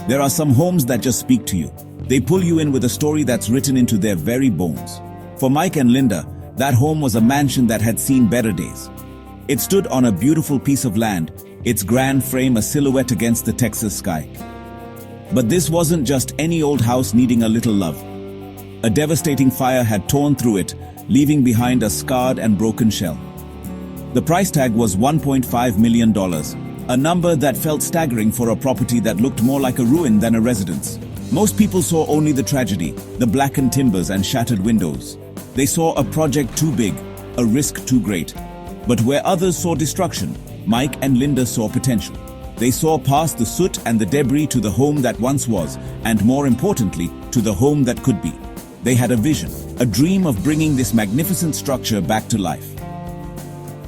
There are some homes that just speak to you. They pull you in with a story that's written into their very bones. For Mike and Linda, that home was a mansion that had seen better days. It stood on a beautiful piece of land, its grand frame a silhouette against the Texas sky. But this wasn't just any old house needing a little love. A devastating fire had torn through it, leaving behind a scarred and broken shell. The price tag was $1.5 million, a number that felt staggering for a property that looked more like a ruin than a residence. Most people saw only the tragedy, the blackened timbers and shattered windows. They saw a project too big, a risk too great. But where others saw destruction, Mike and Linda saw potential. They saw past the soot and the debris to the home that once was, and more importantly, to the home that could be. They had a vision, a dream of bringing this magnificent structure back to life.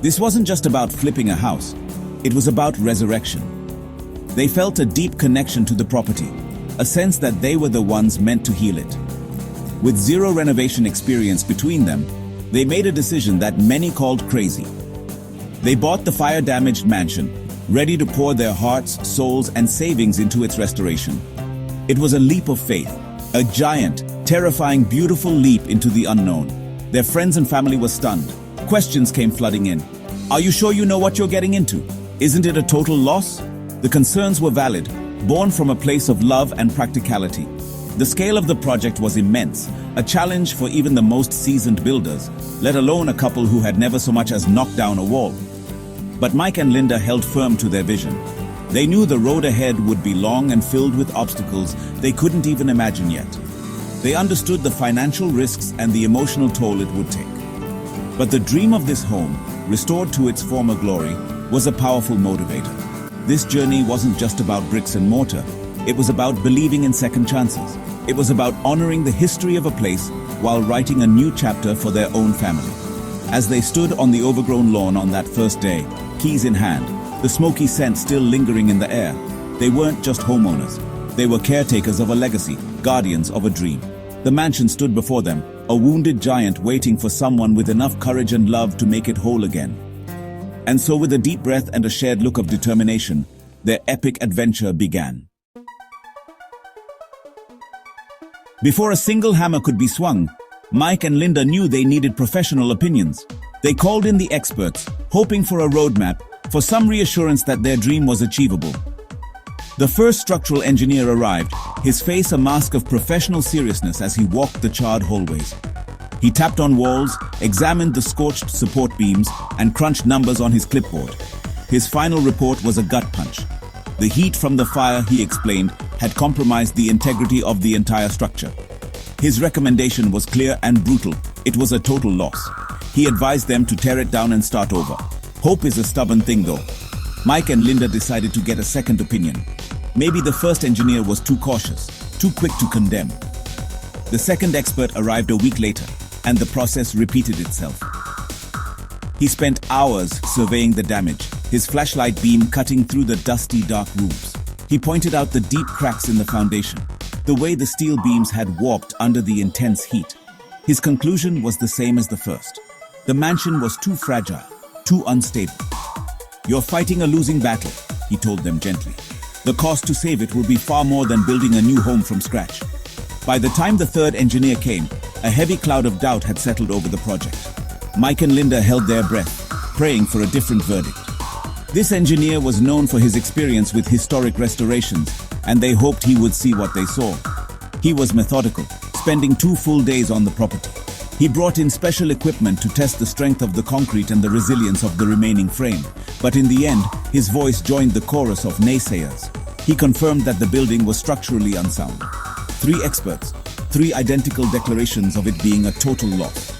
This wasn't just about flipping a house, it was about resurrection. They felt a deep connection to the property, a sense that they were the ones meant to heal it. With zero renovation experience between them, they made a decision that many called crazy. They bought the fire-damaged mansion, ready to pour their hearts, souls, and savings into its restoration. It was a leap of faith, a giant, terrifying, beautiful leap into the unknown. Their friends and family were stunned. Questions came flooding in. Are you sure you know what you're getting into? Isn't it a total loss? The concerns were valid, born from a place of love and practicality. The scale of the project was immense, a challenge for even the most seasoned builders, let alone a couple who had never so much as knocked down a wall. But Mike and Linda held firm to their vision. They knew the road ahead would be long and filled with obstacles they couldn't even imagine yet. They understood the financial risks and the emotional toll it would take. But the dream of this home, restored to its former glory, was a powerful motivator. This journey wasn't just about bricks and mortar. It was about believing in second chances. It was about honoring the history of a place while writing a new chapter for their own family. As they stood on the overgrown lawn on that first day, keys in hand, the smoky scent still lingering in the air, they weren't just homeowners. They were caretakers of a legacy, guardians of a dream. The mansion stood before them, a wounded giant waiting for someone with enough courage and love to make it whole again. And so with a deep breath and a shared look of determination, their epic adventure began. Before a single hammer could be swung, Mike and Linda knew they needed professional opinions. They called in the experts, hoping for a roadmap, for some reassurance that their dream was achievable. The first structural engineer arrived, his face a mask of professional seriousness as he walked the charred hallways. He tapped on walls, examined the scorched support beams, and crunched numbers on his clipboard. His final report was a gut punch. The heat from the fire, he explained, had compromised the integrity of the entire structure. His recommendation was clear and brutal. It was a total loss. He advised them to tear it down and start over. Hope is a stubborn thing though. Mike and Linda decided to get a second opinion. Maybe the first engineer was too cautious, too quick to condemn. The second expert arrived a week later, and the process repeated itself. He spent hours surveying the damage, his flashlight beam cutting through the dusty, dark rooms. He pointed out the deep cracks in the foundation, the way the steel beams had warped under the intense heat. His conclusion was the same as the first. The mansion was too fragile, too unstable. "You're fighting a losing battle," he told them gently. "The cost to save it will be far more than building a new home from scratch." By the time the third engineer came, a heavy cloud of doubt had settled over the project. Mike and Linda held their breath, praying for a different verdict. This engineer was known for his experience with historic restorations, and they hoped he would see what they saw. He was methodical, spending 2 full days on the property. He brought in special equipment to test the strength of the concrete and the resilience of the remaining frame. But in the end, his voice joined the chorus of naysayers. He confirmed that the building was structurally unsound. 3 experts, 3 identical declarations of it being a total loss.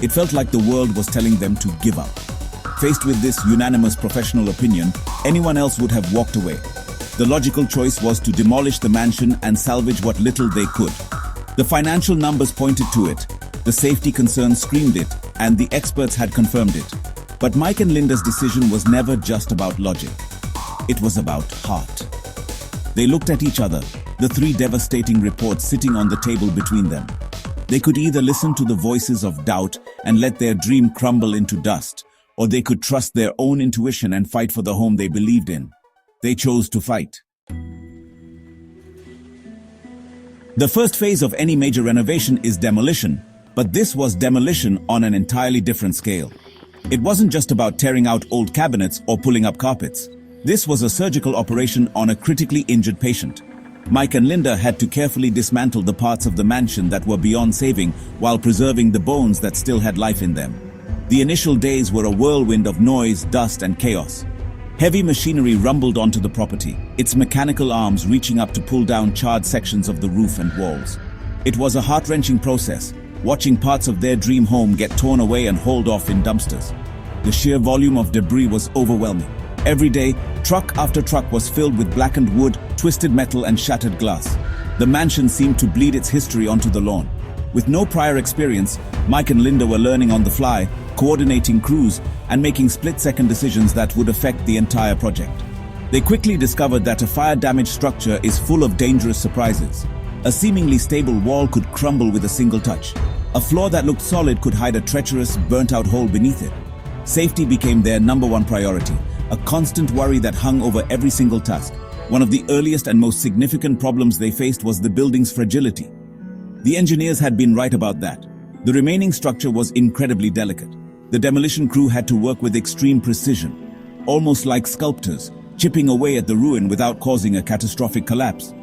It felt like the world was telling them to give up. Faced with this unanimous professional opinion, anyone else would have walked away. The logical choice was to demolish the mansion and salvage what little they could. The financial numbers pointed to it, the safety concerns screamed it, and the experts had confirmed it. But Mike and Linda's decision was never just about logic. It was about heart. They looked at each other, the 3 devastating reports sitting on the table between them. They could either listen to the voices of doubt and let their dream crumble into dust, or they could trust their own intuition and fight for the home they believed in. They chose to fight. The first phase of any major renovation is demolition, but this was demolition on an entirely different scale. It wasn't just about tearing out old cabinets or pulling up carpets. This was a surgical operation on a critically injured patient. Mike and Linda had to carefully dismantle the parts of the mansion that were beyond saving while preserving the bones that still had life in them. The initial days were a whirlwind of noise, dust, and chaos. Heavy machinery rumbled onto the property, its mechanical arms reaching up to pull down charred sections of the roof and walls. It was a heart-wrenching process, watching parts of their dream home get torn away and hauled off in dumpsters. The sheer volume of debris was overwhelming. Every day, truck after truck was filled with blackened wood, twisted metal, and shattered glass. The mansion seemed to bleed its history onto the lawn. With no prior experience, Mike and Linda were learning on the fly, coordinating crews, and making split-second decisions that would affect the entire project. They quickly discovered that a fire-damaged structure is full of dangerous surprises. A seemingly stable wall could crumble with a single touch. A floor that looked solid could hide a treacherous, burnt-out hole beneath it. Safety became their number one priority, a constant worry that hung over every single task. One of the earliest and most significant problems they faced was the building's fragility. The engineers had been right about that. The remaining structure was incredibly delicate. The demolition crew had to work with extreme precision, almost like sculptors, chipping away at the ruin without causing a catastrophic collapse.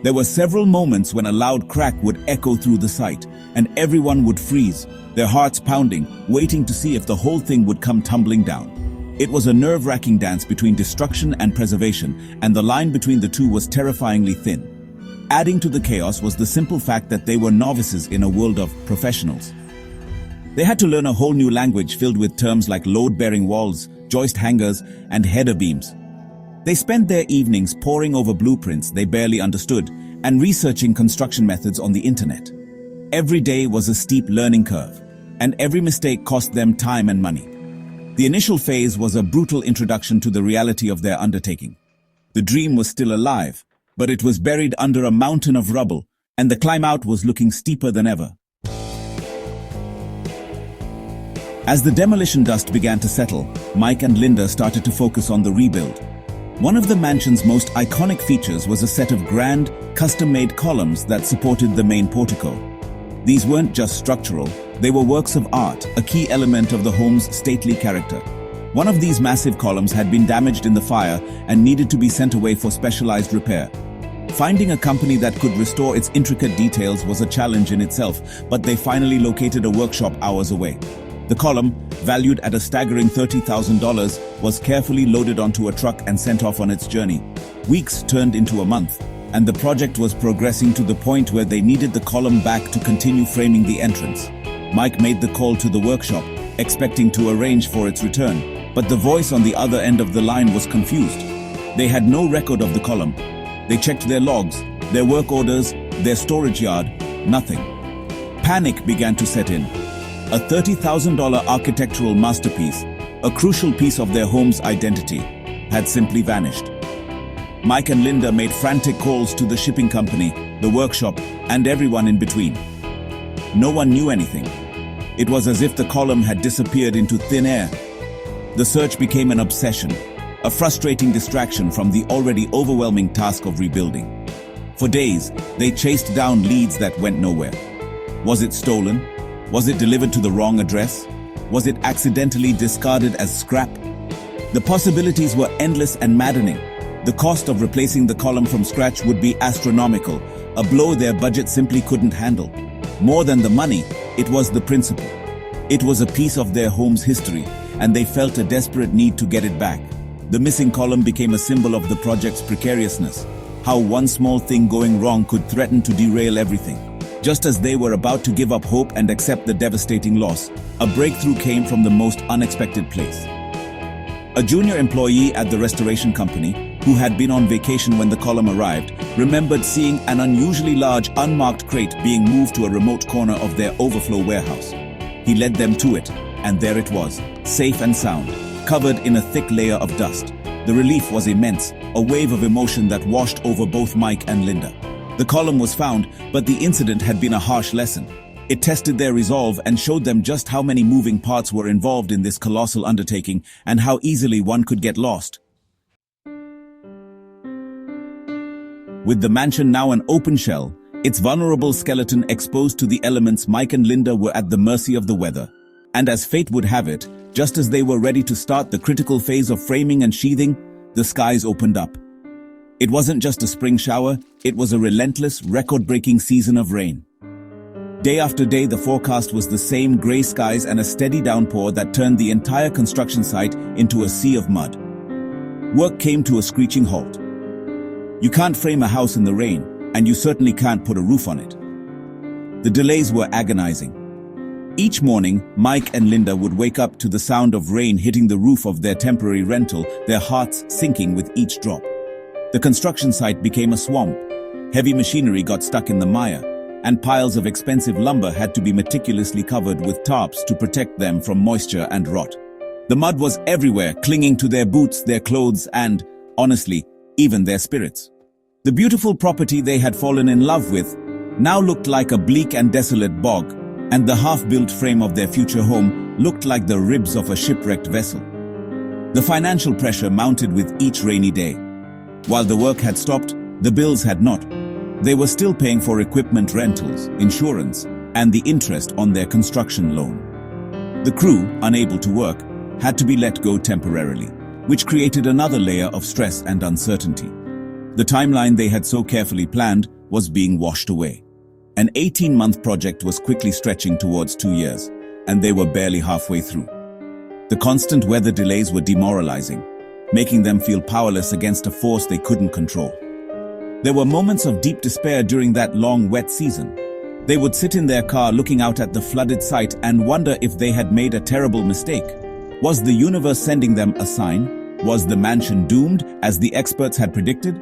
There were several moments when a loud crack would echo through the site, and everyone would freeze, their hearts pounding, waiting to see if the whole thing would come tumbling down. It was a nerve-wracking dance between destruction and preservation, and the line between the two was terrifyingly thin. Adding to the chaos was the simple fact that they were novices in a world of professionals. They had to learn a whole new language filled with terms like load-bearing walls, joist hangers, and header beams. They spent their evenings poring over blueprints they barely understood and researching construction methods on the internet. Every day was a steep learning curve, and every mistake cost them time and money. The initial phase was a brutal introduction to the reality of their undertaking. The dream was still alive, but it was buried under a mountain of rubble, and the climb out was looking steeper than ever. As the demolition dust began to settle, Mike and Linda started to focus on the rebuild. One of the mansion's most iconic features was a set of grand, custom-made columns that supported the main portico. These weren't just structural, they were works of art, a key element of the home's stately character. One of these massive columns had been damaged in the fire and needed to be sent away for specialized repair. Finding a company that could restore its intricate details was a challenge in itself, but they finally located a workshop hours away. The column, valued at a staggering $30,000, was carefully loaded onto a truck and sent off on its journey. Weeks turned into a month, and the project was progressing to the point where they needed the column back to continue framing the entrance. Mike made the call to the workshop, expecting to arrange for its return, but the voice on the other end of the line was confused. They had no record of the column. They checked their logs, their work orders, their storage yard, nothing. Panic began to set in. A $30,000 architectural masterpiece, a crucial piece of their home's identity, had simply vanished. Mike and Linda made frantic calls to the shipping company, the workshop, and everyone in between. No one knew anything. It was as if the column had disappeared into thin air. The search became an obsession, a frustrating distraction from the already overwhelming task of rebuilding. For days, they chased down leads that went nowhere. Was it stolen? Was it delivered to the wrong address? Was it accidentally discarded as scrap? The possibilities were endless and maddening. The cost of replacing the column from scratch would be astronomical, a blow their budget simply couldn't handle. More than the money, it was the principle. It was a piece of their home's history, and they felt a desperate need to get it back. The missing column became a symbol of the project's precariousness, how one small thing going wrong could threaten to derail everything. Just as they were about to give up hope and accept the devastating loss, a breakthrough came from the most unexpected place. A junior employee at the restoration company, who had been on vacation when the column arrived, remembered seeing an unusually large unmarked crate being moved to a remote corner of their overflow warehouse. He led them to it, and there it was, safe and sound, covered in a thick layer of dust. The relief was immense, a wave of emotion that washed over both Mike and Linda. The column was found, but the incident had been a harsh lesson. It tested their resolve and showed them just how many moving parts were involved in this colossal undertaking and how easily one could get lost. With the mansion now an open shell, its vulnerable skeleton exposed to the elements. Mike and Linda were at the mercy of the weather. And as fate would have it, just as they were ready to start the critical phase of framing and sheathing, the skies opened up. It wasn't just a spring shower, it was a relentless, record-breaking season of rain. Day after day, the forecast was the same: grey skies and a steady downpour that turned the entire construction site into a sea of mud. Work came to a screeching halt. You can't frame a house in the rain, and you certainly can't put a roof on it. The delays were agonizing. Each morning, Mike and Linda would wake up to the sound of rain hitting the roof of their temporary rental, their hearts sinking with each drop. The construction site became a swamp. Heavy machinery got stuck in the mire, and piles of expensive lumber had to be meticulously covered with tarps to protect them from moisture and rot. The mud was everywhere, clinging to their boots, their clothes, and, honestly, even their spirits. The beautiful property they had fallen in love with now looked like a bleak and desolate bog, and the half-built frame of their future home looked like the ribs of a shipwrecked vessel. The financial pressure mounted with each rainy day. While the work had stopped, the bills had not. They were still paying for equipment rentals, insurance, and the interest on their construction loan. The crew, unable to work, had to be let go temporarily, which created another layer of stress and uncertainty. The timeline they had so carefully planned was being washed away. An 18-month project was quickly stretching towards 2 years, and they were barely halfway through. The constant weather delays were demoralizing, making them feel powerless against a force they couldn't control. There were moments of deep despair during that long, wet season. They would sit in their car looking out at the flooded site and wonder if they had made a terrible mistake. Was the universe sending them a sign? Was the mansion doomed, as the experts had predicted?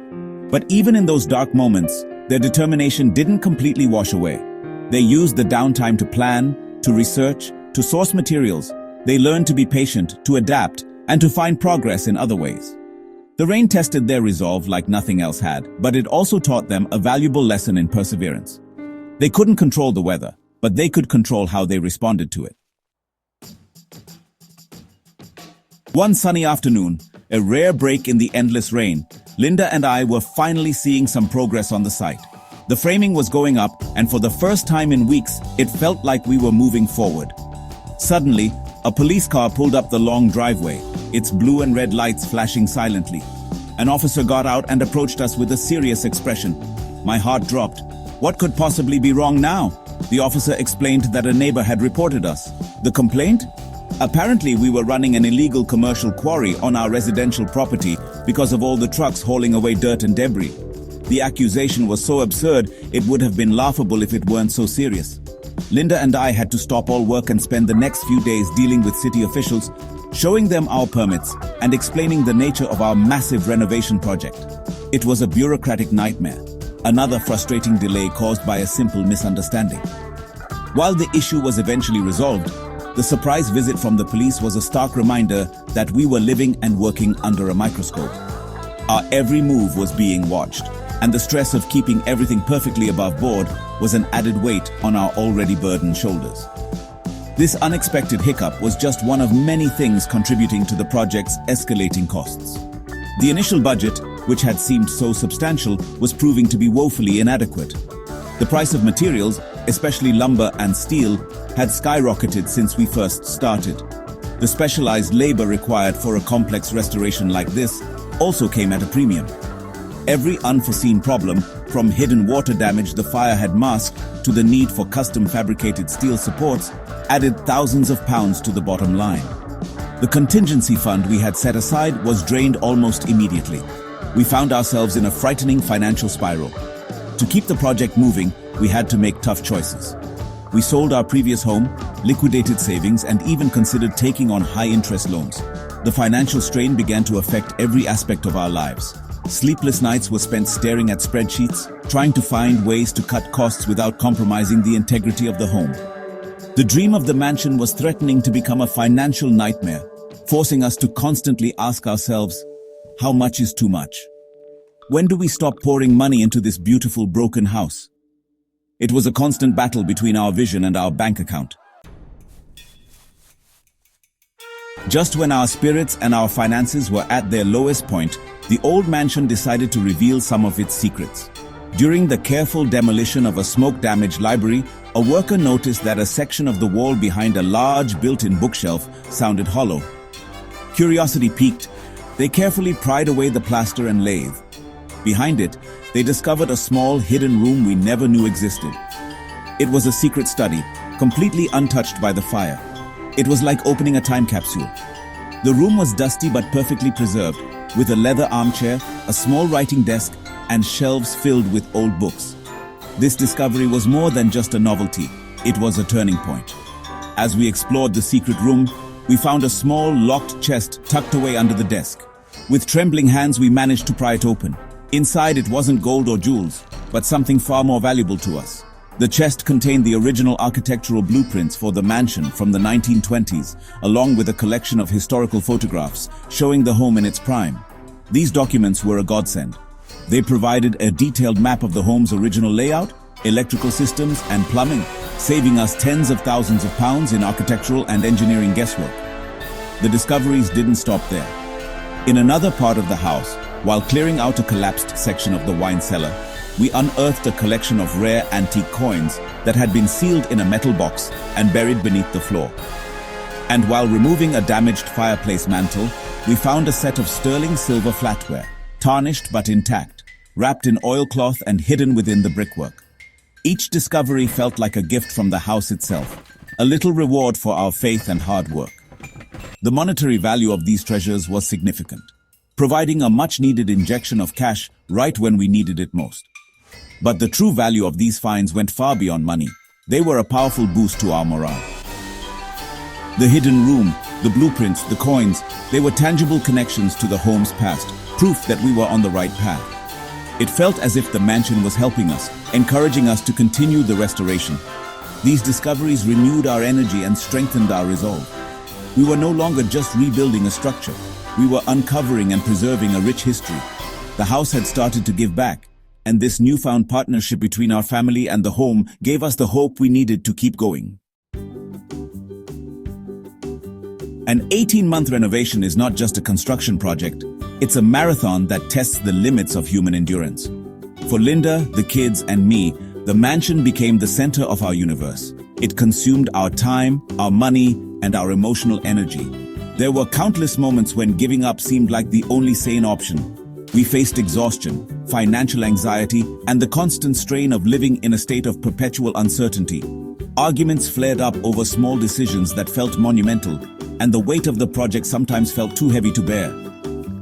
But even in those dark moments, their determination didn't completely wash away. They used the downtime to plan, to research, to source materials. They learned to be patient, to adapt, and to find progress in other ways. The rain tested their resolve like nothing else had, but it also taught them a valuable lesson in perseverance. They couldn't control the weather, but they could control how they responded to it. One sunny afternoon, a rare break in the endless rain, Linda and I were finally seeing some progress on the site. The framing was going up, and for the first time in weeks, it felt like we were moving forward. Suddenly, a police car pulled up the long driveway, its blue and red lights flashing silently. An officer got out and approached us with a serious expression. My heart dropped. What could possibly be wrong now? The officer explained that a neighbor had reported us. The complaint? Apparently, we were running an illegal commercial quarry on our residential property because of all the trucks hauling away dirt and debris. The accusation was so absurd, it would have been laughable if it weren't so serious. Linda and I had to stop all work and spend the next few days dealing with city officials, showing them our permits and explaining the nature of our massive renovation project. It was a bureaucratic nightmare, another frustrating delay caused by a simple misunderstanding. While the issue was eventually resolved, the surprise visit from the police was a stark reminder that we were living and working under a microscope. Our every move was being watched, and the stress of keeping everything perfectly above board was an added weight on our already burdened shoulders. This unexpected hiccup was just one of many things contributing to the project's escalating costs. The initial budget, which had seemed so substantial, was proving to be woefully inadequate. The price of materials, especially lumber and steel, had skyrocketed since we first started. The specialized labor required for a complex restoration like this also came at a premium. Every unforeseen problem, from hidden water damage the fire had masked to the need for custom fabricated steel supports, added thousands of pounds to the bottom line. The contingency fund we had set aside was drained almost immediately. We found ourselves in a frightening financial spiral. To keep the project moving, we had to make tough choices. We sold our previous home, liquidated savings, and even considered taking on high-interest loans. The financial strain began to affect every aspect of our lives. Sleepless nights were spent staring at spreadsheets, trying to find ways to cut costs without compromising the integrity of the home. The dream of the mansion was threatening to become a financial nightmare, forcing us to constantly ask ourselves, how much is too much? When do we stop pouring money into this beautiful broken house? It was a constant battle between our vision and our bank account. Just when our spirits and our finances were at their lowest point, the old mansion decided to reveal some of its secrets. During the careful demolition of a smoke-damaged library, a worker noticed that a section of the wall behind a large built-in bookshelf sounded hollow. Curiosity piqued. They carefully pried away the plaster and lathe. Behind it, they discovered a small hidden room we never knew existed. It was a secret study, completely untouched by the fire. It was like opening a time capsule. The room was dusty but perfectly preserved, with a leather armchair, a small writing desk, and shelves filled with old books. This discovery was more than just a novelty, it was a turning point. As we explored the secret room, we found a small locked chest tucked away under the desk. With trembling hands, we managed to pry it open. Inside, it wasn't gold or jewels, but something far more valuable to us. The chest contained the original architectural blueprints for the mansion from the 1920s, along with a collection of historical photographs showing the home in its prime. These documents were a godsend. They provided a detailed map of the home's original layout, electrical systems, and plumbing, saving us tens of thousands of pounds in architectural and engineering guesswork. The discoveries didn't stop there. In another part of the house, while clearing out a collapsed section of the wine cellar, we unearthed a collection of rare antique coins that had been sealed in a metal box and buried beneath the floor. And while removing a damaged fireplace mantle, we found a set of sterling silver flatware, tarnished but intact, wrapped in oilcloth and hidden within the brickwork. Each discovery felt like a gift from the house itself, a little reward for our faith and hard work. The monetary value of these treasures was significant, providing a much-needed injection of cash right when we needed it most. But the true value of these finds went far beyond money. They were a powerful boost to our morale. The hidden room, the blueprints, the coins, they were tangible connections to the home's past, proof that we were on the right path. It felt as if the mansion was helping us, encouraging us to continue the restoration. These discoveries renewed our energy and strengthened our resolve. We were no longer just rebuilding a structure. We were uncovering and preserving a rich history. The house had started to give back, and this newfound partnership between our family and the home gave us the hope we needed to keep going. An 18-month renovation is not just a construction project, it's a marathon that tests the limits of human endurance. For Linda, the kids, and me, the mansion became the center of our universe. It consumed our time, our money, and our emotional energy. There were countless moments when giving up seemed like the only sane option. We faced exhaustion, financial anxiety, and the constant strain of living in a state of perpetual uncertainty. Arguments flared up over small decisions that felt monumental, and the weight of the project sometimes felt too heavy to bear.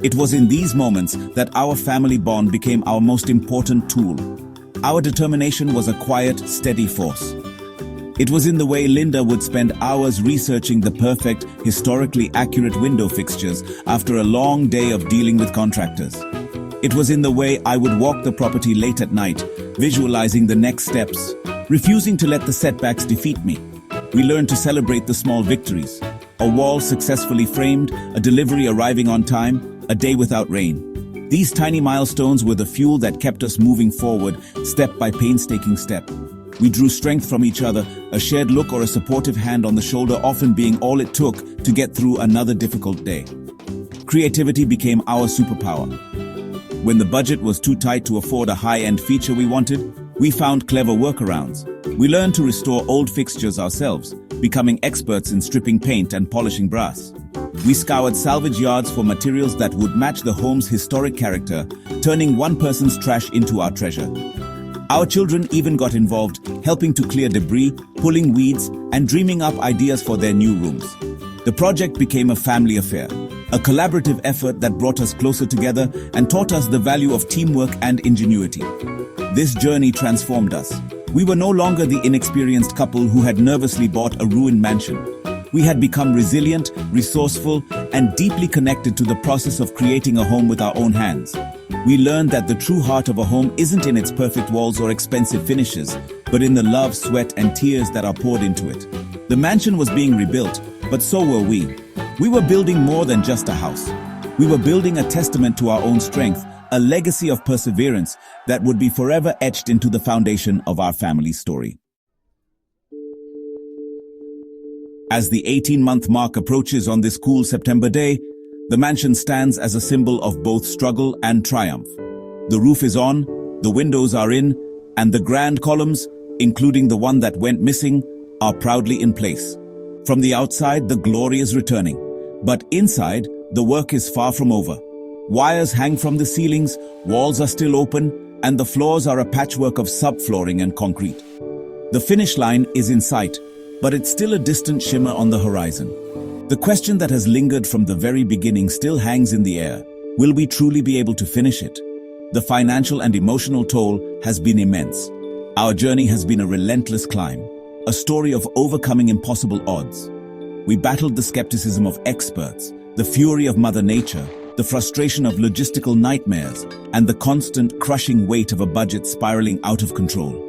It was in these moments that our family bond became our most important tool. Our determination was a quiet, steady force. It was in the way Linda would spend hours researching the perfect, historically accurate window fixtures after a long day of dealing with contractors. It was in the way I would walk the property late at night, visualizing the next steps, refusing to let the setbacks defeat me. We learned to celebrate the small victories. A wall successfully framed, a delivery arriving on time, a day without rain. These tiny milestones were the fuel that kept us moving forward, step by painstaking step. We drew strength from each other, a shared look or a supportive hand on the shoulder often being all it took to get through another difficult day. Creativity became our superpower. When the budget was too tight to afford a high-end feature we wanted, we found clever workarounds. We learned to restore old fixtures ourselves, becoming experts in stripping paint and polishing brass. We scoured salvage yards for materials that would match the home's historic character, turning one person's trash into our treasure. Our children even got involved, helping to clear debris, pulling weeds, and dreaming up ideas for their new rooms. The project became a family affair, a collaborative effort that brought us closer together and taught us the value of teamwork and ingenuity. This journey transformed us. We were no longer the inexperienced couple who had nervously bought a ruined mansion. We had become resilient, resourceful, and deeply connected to the process of creating a home with our own hands. We learned that the true heart of a home isn't in its perfect walls or expensive finishes, but in the love, sweat, and tears that are poured into it. The mansion was being rebuilt, but so were we. We were building more than just a house. We were building a testament to our own strength, a legacy of perseverance that would be forever etched into the foundation of our family's story. As the 18-month mark approaches on this cool September day, the mansion stands as a symbol of both struggle and triumph. The roof is on, The windows are in, and the grand columns, including the one that went missing, are proudly in place. From the outside, the glory is returning. But inside, the work is far from over. Wires hang from the ceilings, walls are still open, and the floors are a patchwork of subflooring and concrete. The finish line is in sight, but it's still a distant shimmer on the horizon. The question that has lingered from the very beginning still hangs in the air. Will we truly be able to finish it? The financial and emotional toll has been immense. Our journey has been a relentless climb, a story of overcoming impossible odds. We battled the skepticism of experts, the fury of Mother Nature, the frustration of logistical nightmares, and the constant crushing weight of a budget spiraling out of control.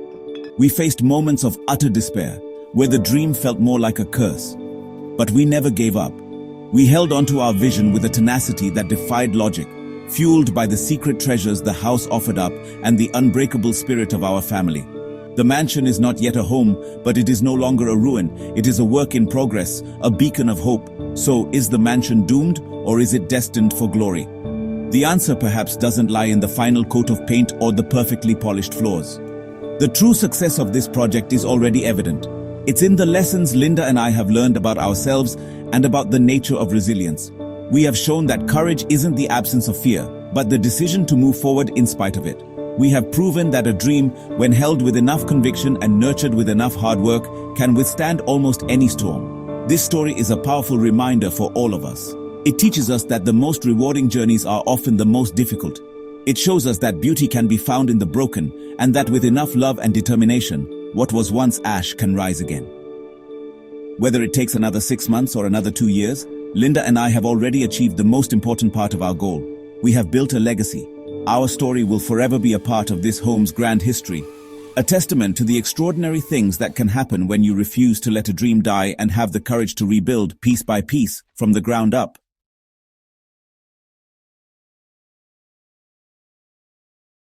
We faced moments of utter despair, where the dream felt more like a curse. But we never gave up. We held on to our vision with a tenacity that defied logic, fueled by the secret treasures the house offered up and the unbreakable spirit of our family. The mansion is not yet a home, but it is no longer a ruin. It is a work in progress, a beacon of hope. So, is the mansion doomed, or is it destined for glory? The answer perhaps doesn't lie in the final coat of paint or the perfectly polished floors. The true success of this project is already evident. It's in the lessons Linda and I have learned about ourselves and about the nature of resilience. We have shown that courage isn't the absence of fear, but the decision to move forward in spite of it. We have proven that a dream, when held with enough conviction and nurtured with enough hard work, can withstand almost any storm. This story is a powerful reminder for all of us. It teaches us that the most rewarding journeys are often the most difficult. It shows us that beauty can be found in the broken, and that with enough love and determination, what was once ash can rise again. Whether it takes another 6 months or another 2 years, Linda and I have already achieved the most important part of our goal. We have built a legacy. Our story will forever be a part of this home's grand history, a testament to the extraordinary things that can happen when you refuse to let a dream die and have the courage to rebuild piece by piece from the ground up.